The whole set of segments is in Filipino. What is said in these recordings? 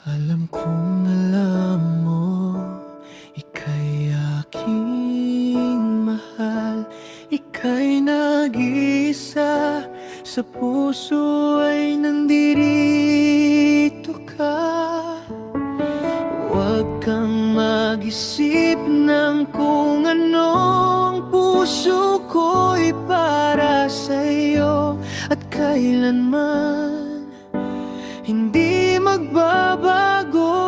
Alam kong alam mo, ika'y aking mahal. Ika'y nag-iisa, sa puso ay nandirito ka. Huwag kang mag-isip ng kung anong puso ko'y para sa'yo, at kailanman hindi magbabago.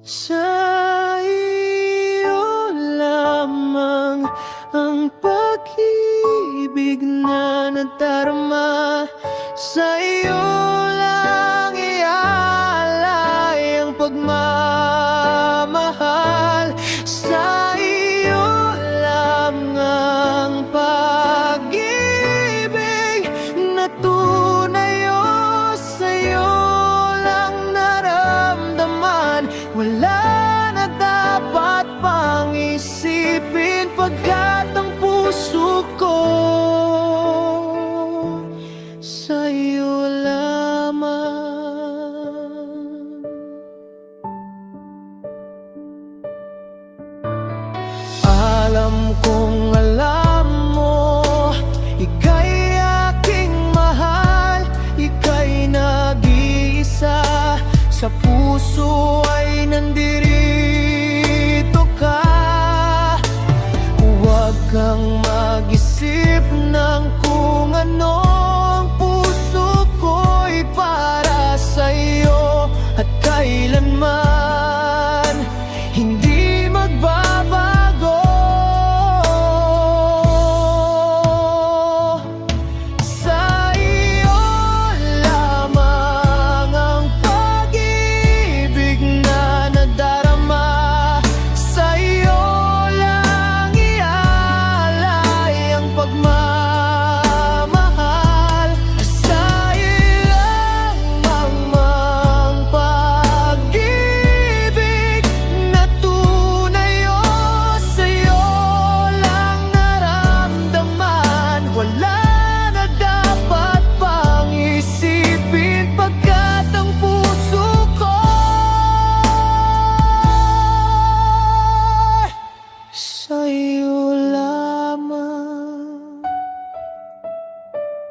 Sa iyo lamang ang pag-ibig na nadarama. Sa iyo lang iaalay ang pagmamahal. Sa iyo lang ang pag-ibig na tunay, o sa'yo lang naramdaman. Wala na dapat pang isipin, pagkat ang puso ko sa'yo lamang. Alam kong alam mo, ika'y aking mahal. Ika'y nag-iisa, sa puso ay nandirito ka. Huwag kang mag-isip ng kung ano